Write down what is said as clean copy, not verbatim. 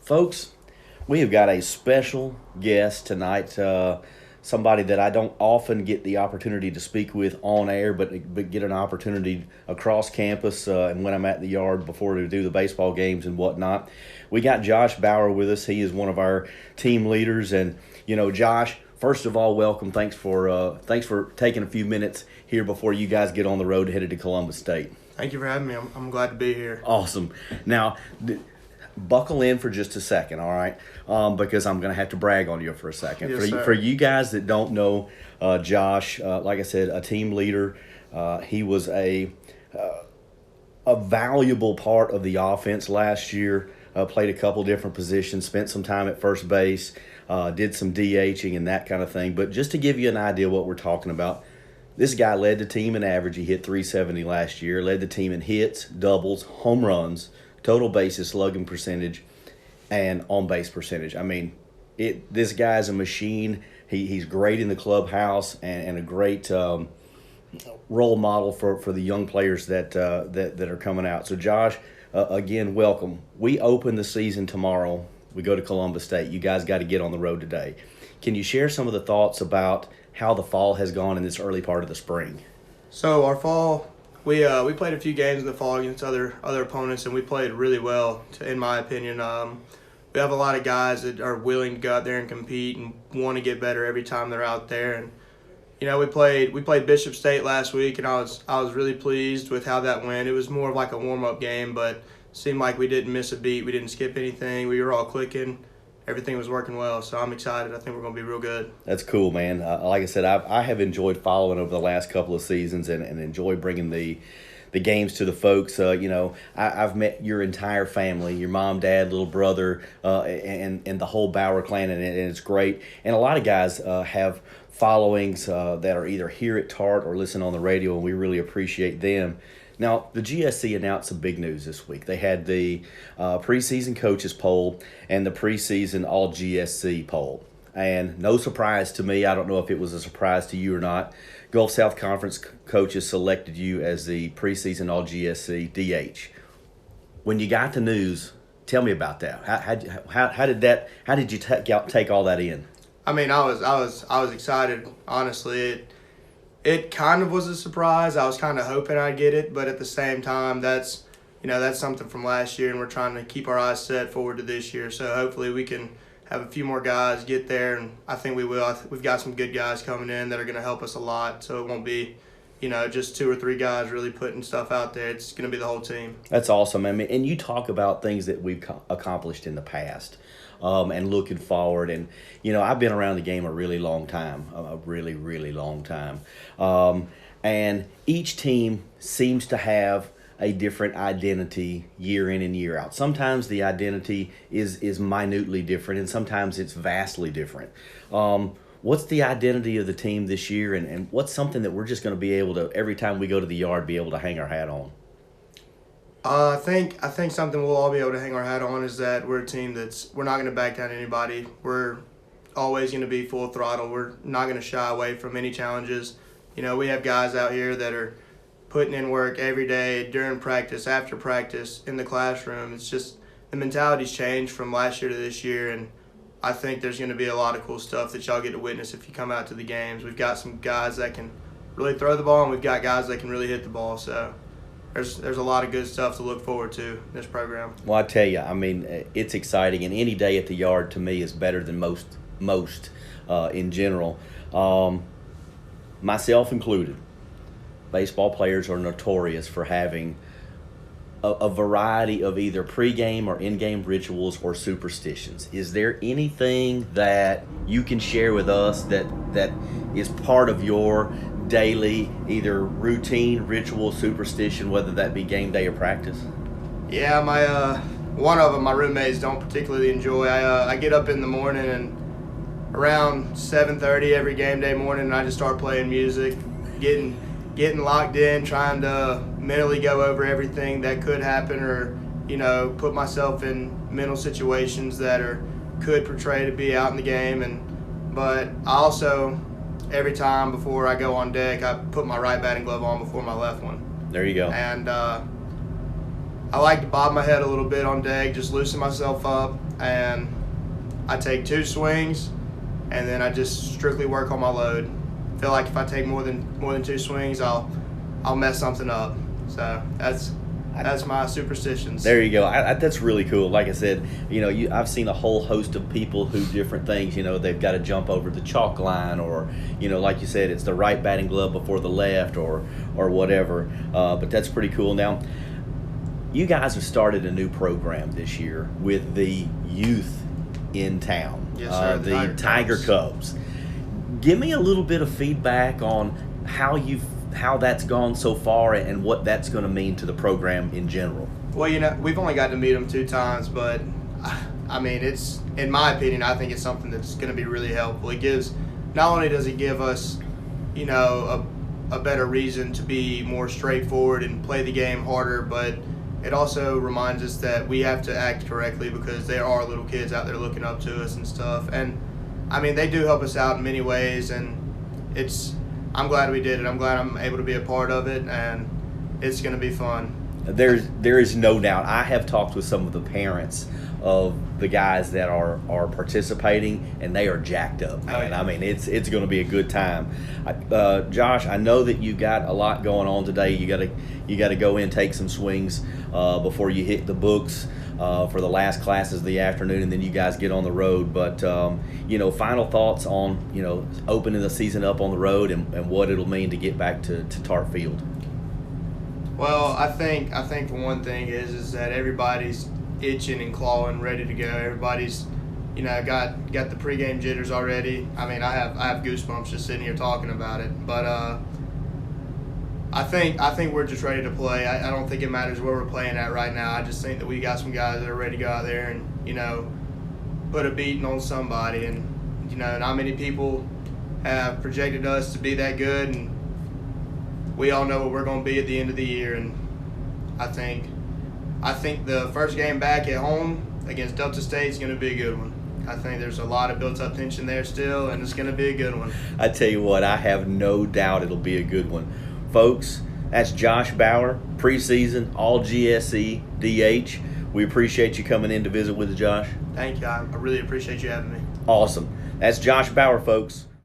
Folks, we have got a special guest tonight. Somebody that I don't often get the opportunity to speak with on air, but get an opportunity across campus and when I'm at the yard before to do the baseball games and whatnot. We got Josh Bauer with us. He is one of our team leaders, and Josh. First of all, welcome. Thanks for taking a few minutes here before you guys get on the road headed to Columbus State. Thank you for having me. I'm glad to be here. Awesome. Now, buckle in for just a second, all right? Because I'm going to have to brag on you for a second. Yes, sir. For you guys that don't know Josh, like I said, a team leader. He was a valuable part of the offense last year. Played a couple different positions, spent some time at first base, did some DHing and that kind of thing. But just to give you an idea what we're talking about, this guy led the team in average. He hit .370 last year, led the team in hits, doubles, home runs, total bases, slugging percentage, and on-base percentage. I mean, this guy's a machine. He's great in the clubhouse and a great role model for the young players that are coming out. So, Josh, again, welcome. We open the season tomorrow. We go to Columbus State. You guys got to get on the road today. Can you share some of the thoughts about how the fall has gone in this early part of the spring? So our fall, we played a few games in the fall against other opponents, and we played really well, in my opinion. We have a lot of guys that are willing to go out there and compete and want to get better every time they're out there. And we played Bishop State last week, and I was really pleased with how that went. It was more of like a warm-up game, but it seemed like we didn't miss a beat. We didn't skip anything. We were all clicking. Everything was working well, so I'm excited. I think we're going to be real good. That's cool, man. Like I said, I have enjoyed following over the last couple of seasons and enjoy bringing the games to the folks. I've met your entire family, your mom, dad, little brother, and the whole Bauer clan, and it's great. And a lot of guys have followings that are either here at Tart or listen on the radio, and we really appreciate them. Now, the GSC announced some big news this week. They had the preseason coaches poll and the preseason all GSC poll. And no surprise to me, I don't know if it was a surprise to you or not, Gulf South Conference coaches selected you as the preseason all GSC DH. When you got the news, tell me about that. How did you take all that in? I mean, I was excited, honestly. It kind of was a surprise. I was kind of hoping I'd get it, but at the same time, that's something from last year, and we're trying to keep our eyes set forward to this year. So hopefully we can have a few more guys get there, and I think we will. We've got some good guys coming in that are going to help us a lot, so it won't be, just 2 or 3 guys really putting stuff out there. It's going to be the whole team. That's awesome. I mean, and you talk about things that we've accomplished in the past. And looking forward. And, I've been around the game a really long time, a really, really long time. And each team seems to have a different identity year in and year out. Sometimes the identity is minutely different, and sometimes it's vastly different. What's the identity of the team this year, and what's something that we're just going to be able to, every time we go to the yard, be able to hang our hat on? I think something we'll all be able to hang our hat on is that we're a team we're not going to back down anybody. We're always going to be full throttle. We're not going to shy away from any challenges. We have guys out here that are putting in work every day, during practice, after practice, in the classroom. It's just the mentality's changed from last year to this year, and I think there's going to be a lot of cool stuff that y'all get to witness if you come out to the games. We've got some guys that can really throw the ball, and we've got guys that can really hit the ball, so there's a lot of good stuff to look forward to in this program. Well, I tell you, I mean, it's exciting, and any day at the yard to me is better than most in general, myself included. Baseball players are notorious for having a variety of either pregame or in-game rituals or superstitions. Is there anything that you can share with us that is part of your daily either routine, ritual, superstition, whether that be game day or practice? Yeah, one of them my roommates don't particularly enjoy. I get up in the morning and around 7:30 every game day morning, and I just start playing music, getting locked in, trying to mentally go over everything that could happen, or put myself in mental situations that could portray to be out in the game. But I also, every time before I go on deck, I put my right batting glove on before my left one. There you go. And I like to bob my head a little bit on deck, just loosen myself up, and I take 2 swings, and then I just strictly work on my load. I feel like if I take more than 2 swings, I'll mess something up. So that's my superstitions. There you go. That's really cool. Like I said, I've seen a whole host of people who different things. They've got to jump over the chalk line, or like you said, it's the right batting glove before the left, or whatever. But that's pretty cool. Now, you guys have started a new program this year with the youth in town. Yes, sir. The Tiger Cubs. Give me a little bit of feedback on how that's gone so far and what that's going to mean to the program in general. Well, we've only got to meet them 2 times, but I mean, it's, in my opinion, I think it's something that's going to be really helpful. Not only does it give us, a better reason to be more straightforward and play the game harder, but it also reminds us that we have to act correctly, because there are little kids out there looking up to us and stuff. And I mean, they do help us out in many ways, and I'm glad we did it. I'm glad I'm able to be a part of it, and it's going to be fun. There is no doubt. I have talked with some of the parents of the guys that are participating, and they are jacked up, man. Oh, yeah. I mean, it's going to be a good time. Josh, I know that you got a lot going on today. You got to go in, take some swings before you hit the books for the last classes of the afternoon, and then you guys get on the road. But final thoughts on opening the season up on the road and what it'll mean to get back to Tart Field. Well, I think for one thing is that everybody's itching and clawing, ready to go. Everybody's, got the pregame jitters already. I mean, I have goosebumps just sitting here talking about it. But I think we're just ready to play. I don't think it matters where we're playing at right now. I just think that we got some guys that are ready to go out there and put a beating on somebody. And not many people have projected us to be that good, and we all know what we're going to be at the end of the year. And I think the first game back at home against Delta State is going to be a good one. I think there's a lot of built-up tension there still, and it's going to be a good one. I tell you what, I have no doubt it'll be a good one. Folks, that's Josh Bauer, preseason, all GSE, DH. We appreciate you coming in to visit with us, Josh. Thank you. I really appreciate you having me. Awesome. That's Josh Bauer, folks.